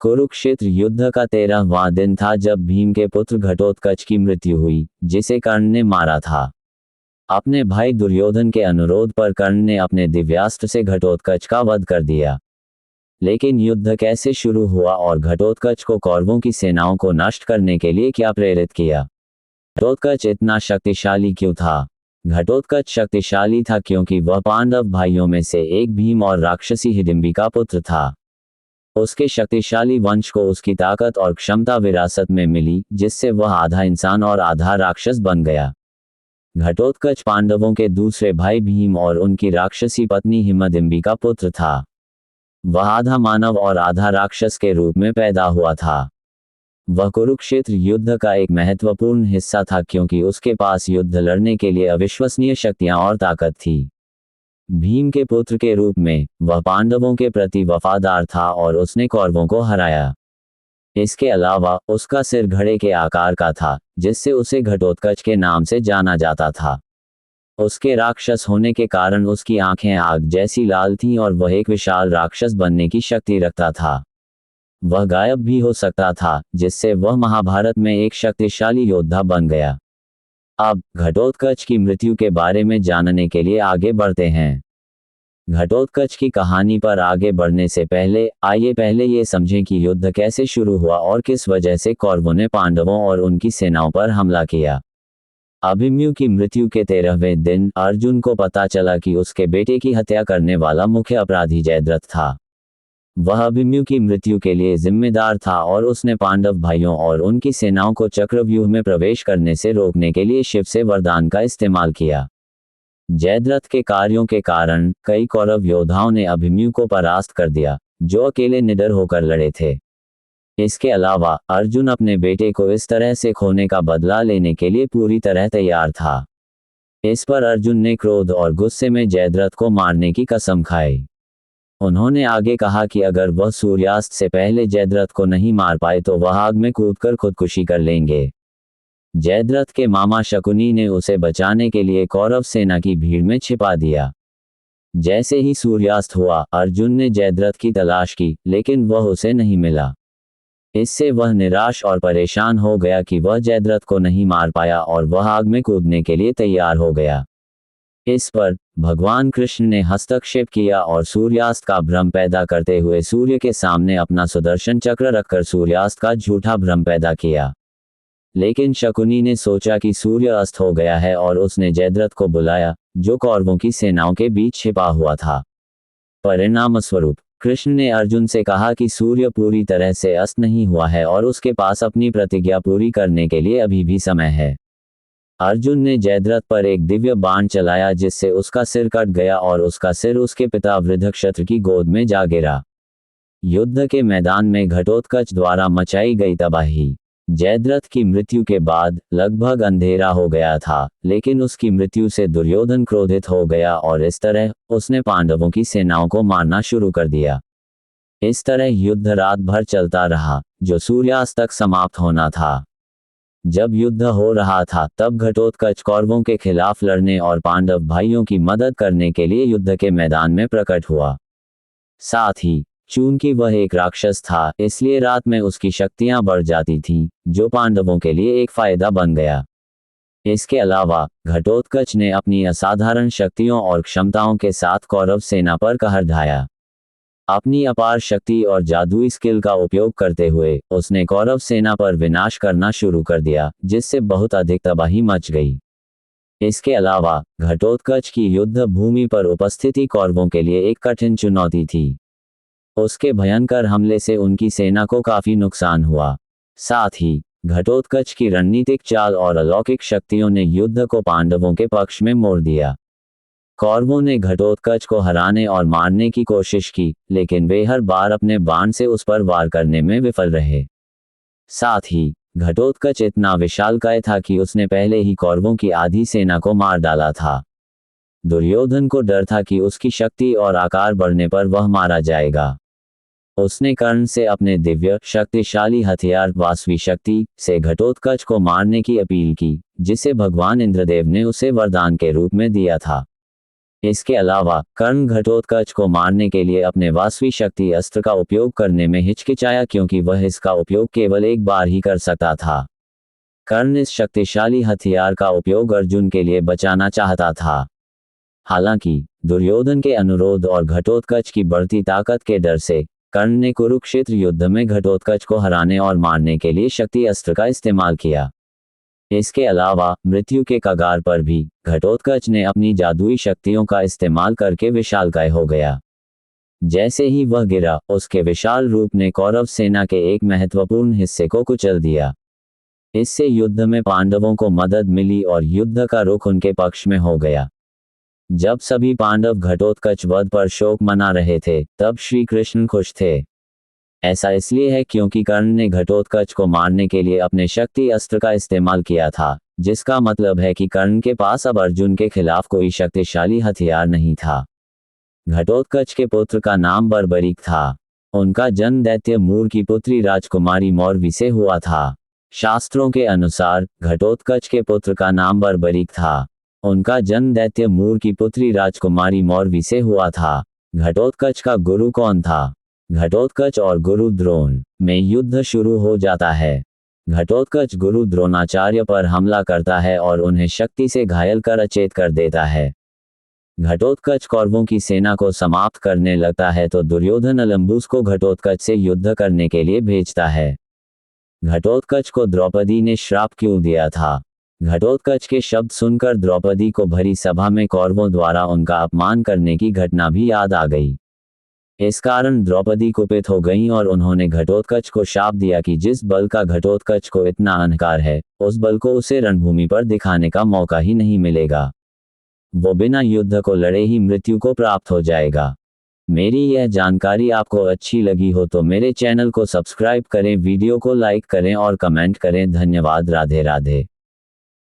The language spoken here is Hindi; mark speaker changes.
Speaker 1: कुरुक्षेत्र युद्ध का 13वां दिन था जब भीम के पुत्र घटोत्कच की मृत्यु हुई, जिसे कर्ण ने मारा था। अपने भाई दुर्योधन के अनुरोध पर कर्ण ने अपने दिव्यास्त्र से घटोत्कच का वध कर दिया। लेकिन युद्ध कैसे शुरू हुआ और घटोत्कच को कौरवों की सेनाओं को नष्ट करने के लिए क्या प्रेरित किया? घटोत्कच इतना शक्तिशाली क्यों था? घटोत्कच शक्तिशाली था क्योंकि वह पांडव भाइयों में से एक भीम और राक्षसी हिडिंबी का पुत्र था। उसके शक्तिशाली वंश को उसकी ताकत और क्षमता विरासत में मिली, जिससे वह आधा इंसान और आधा राक्षस बन गया। घटोत्कच पांडवों के दूसरे भाई भीम और उनकी राक्षसी पत्नी हिमदिंबी का पुत्र था। वह आधा मानव और आधा राक्षस के रूप में पैदा हुआ था। वह कुरुक्षेत्र युद्ध का एक महत्वपूर्ण हिस्सा था क्योंकि उसके पास युद्ध लड़ने के लिए अविश्वसनीय शक्तियां और ताकत थी। भीम के पुत्र के रूप में वह पांडवों के प्रति वफादार था और उसने कौरवों को हराया। इसके अलावा उसका सिर घड़े के आकार का था, जिससे उसे घटोत्कच के नाम से जाना जाता था। उसके राक्षस होने के कारण उसकी आंखें आग जैसी लाल थीं और वह एक विशाल राक्षस बनने की शक्ति रखता था। वह गायब भी हो सकता था, जिससे वह महाभारत में एक शक्तिशाली योद्धा बन गया। अब घटोत्कच की मृत्यु के बारे में जानने के लिए आगे बढ़ते हैं। घटोत्कच की कहानी पर आगे बढ़ने से पहले आइए पहले ये समझें कि युद्ध कैसे शुरू हुआ और किस वजह से कौरवों ने पांडवों और उनकी सेनाओं पर हमला किया। अभिमन्यु की मृत्यु के 13वें दिन अर्जुन को पता चला कि उसके बेटे की हत्या करने वाला मुख्य अपराधी जयद्रथ था। वह अभिमन्यु की मृत्यु के लिए जिम्मेदार था और उसने पांडव भाइयों और उनकी सेनाओं को चक्रव्यूह में प्रवेश करने से रोकने के लिए शिव से वरदान का इस्तेमाल किया। जयद्रथ के कार्यों के कारण कई कौरव योद्धाओं ने अभिमन्यु को परास्त कर दिया, जो अकेले निडर होकर लड़े थे। इसके अलावा अर्जुन अपने बेटे को इस तरह से खोने का बदला लेने के लिए पूरी तरह तैयार था। इस पर अर्जुन ने क्रोध और गुस्से में जयद्रथ को मारने की कसम खाई। उन्होंने आगे कहा कि अगर वह सूर्यास्त से पहले जयद्रथ को नहीं मार पाए तो वह आग में कूदकर खुदकुशी कर लेंगे। जयद्रथ के मामा शकुनी ने उसे बचाने के लिए कौरव सेना की भीड़ में छिपा दिया। जैसे ही सूर्यास्त हुआ, अर्जुन ने जयद्रथ की तलाश की, लेकिन वह उसे नहीं मिला। इससे वह निराश और परेशान हो गया कि वह जयद्रथ को नहीं मार पाया और वह आग में कूदने के लिए तैयार हो गया। इस पर भगवान कृष्ण ने हस्तक्षेप किया और सूर्यास्त का भ्रम पैदा करते हुए सूर्य के सामने अपना सुदर्शन चक्र रखकर सूर्यास्त का झूठा भ्रम पैदा किया। लेकिन शकुनी ने सोचा कि सूर्य अस्त हो गया है और उसने जयद्रथ को बुलाया, जो कौरवों की सेनाओं के बीच छिपा हुआ था। परिणामस्वरूप कृष्ण ने अर्जुन से कहा कि सूर्य पूरी तरह से अस्त नहीं हुआ है और उसके पास अपनी प्रतिज्ञा पूरी करने के लिए अभी भी समय है। अर्जुन ने जयद्रथ पर एक दिव्य बाण चलाया जिससे उसका सिर कट गया और उसका सिर उसके पिता वृद्धक्षत्र की गोद में जा गिरा। युद्ध के मैदान में घटोत्कच द्वारा मचाई गई तबाही। जयद्रथ की मृत्यु के बाद लगभग अंधेरा हो गया था, लेकिन उसकी मृत्यु से दुर्योधन क्रोधित हो गया और इस तरह उसने पांडवों की सेनाओं को मारना शुरू कर दिया। इस तरह युद्ध रात भर चलता रहा, जो सूर्यास्त तक समाप्त होना था। जब युद्ध हो रहा था तब घटोत्कच कौरवों के खिलाफ लड़ने और पांडव भाइयों की मदद करने के लिए युद्ध के मैदान में प्रकट हुआ। साथ ही चूंकि वह एक राक्षस था, इसलिए रात में उसकी शक्तियां बढ़ जाती थीं, जो पांडवों के लिए एक फायदा बन गया। इसके अलावा घटोत्कच ने अपनी असाधारण शक्तियों और क्षमताओं के साथ कौरव सेना पर कहर ढाया। अपनी अपार शक्ति और जादुई स्किल का उपयोग करते हुए उसने कौरव सेना पर विनाश करना शुरू कर दिया, जिससे बहुत अधिक तबाही मच गई। इसके अलावा घटोत्कच की युद्ध भूमि पर उपस्थिति कौरवों के लिए एक कठिन चुनौती थी। उसके भयंकर हमले से उनकी सेना को काफी नुकसान हुआ। साथ ही घटोत्कच की रणनीतिक चाल और अलौकिक शक्तियों ने युद्ध को पांडवों के पक्ष में मोड़ दिया। कौरवों ने घटोत्कच को हराने और मारने की कोशिश की, लेकिन वे हर बार अपने बाण से उस पर वार करने में विफल रहे। साथ ही घटोत्कच इतना विशालकाय था कि उसने पहले ही कौरवों की आधी सेना को मार डाला था। दुर्योधन को डर था कि उसकी शक्ति और आकार बढ़ने पर वह मारा जाएगा। उसने कर्ण से अपने दिव्य शक्तिशाली हथियार वासवी शक्ति से घटोत्कच को मारने की अपील की, जिसे भगवान इंद्रदेव ने उसे वरदान के रूप में दिया था। इसके अलावा कर्ण घटोत्कच को मारने के लिए अपने वासवी शक्ति अस्त्र का उपयोग करने में हिचकिचाया क्योंकि वह इसका उपयोग केवल एक बार ही कर सकता था। कर्ण इस शक्तिशाली हथियार का उपयोग अर्जुन के लिए बचाना चाहता था। हालांकि दुर्योधन के अनुरोध और घटोत्कच की बढ़ती ताकत के डर से कर्ण ने कुरुक्षेत्र युद्ध में घटोत्कच को हराने और मारने के लिए शक्ति अस्त्र का इस्तेमाल किया। इसके अलावा मृत्यु के कगार पर भी घटोत्कच ने अपनी जादुई शक्तियों का इस्तेमाल करके विशालकाय हो गया। जैसे ही वह गिरा, उसके विशाल रूप ने कौरव सेना के एक महत्वपूर्ण हिस्से को कुचल दिया। इससे युद्ध में पांडवों को मदद मिली और युद्ध का रुख उनके पक्ष में हो गया। जब सभी पांडव घटोत्कच वध पर शोक मना रहे थे, तब श्री कृष्ण खुश थे। ऐसा इसलिए है क्योंकि कर्ण ने घटोत्कच को मारने के लिए अपने शक्ति अस्त्र का इस्तेमाल किया था, जिसका मतलब है कि कर्ण के पास अब अर्जुन के खिलाफ कोई शक्तिशाली हथियार नहीं था। घटोत्कच के पुत्र का नाम बर्बरीक था। उनका जन्म दैत्य मूर की पुत्री राजकुमारी मौरवी से हुआ था। शास्त्रों के अनुसार घटोत्कच के पुत्र का नाम बर्बरीक था। उनका जन्म दैत्य मूर की पुत्री राजकुमारी मौरवी से हुआ था। घटोत्कच का गुरु कौन था? घटोत्कच और गुरु द्रोण में युद्ध शुरू हो जाता है। घटोत्कच गुरु द्रोणाचार्य पर हमला करता है और उन्हें शक्ति से घायल कर अचेत कर देता है। घटोत्कच कौरवों की सेना को समाप्त करने लगता है तो दुर्योधन अलम्बुस को घटोत्कच से युद्ध करने के लिए भेजता है। घटोत्कच को द्रौपदी ने श्राप क्यों दिया था? घटोत्कच के शब्द सुनकर द्रौपदी को भरी सभा में कौरवों द्वारा उनका अपमान करने की घटना भी याद आ गई। इस कारण द्रौपदी कुपित हो गईं और उन्होंने घटोत्कच को शाप दिया कि जिस बल का घटोत्कच को इतना अहंकार है, उस बल को उसे रणभूमि पर दिखाने का मौका ही नहीं मिलेगा। वो बिना युद्ध को लड़े ही मृत्यु को प्राप्त हो जाएगा। मेरी यह जानकारी आपको अच्छी लगी हो तो मेरे चैनल को सब्सक्राइब करें, वीडियो को लाइक करें और कमेंट करें। धन्यवाद। राधे राधे।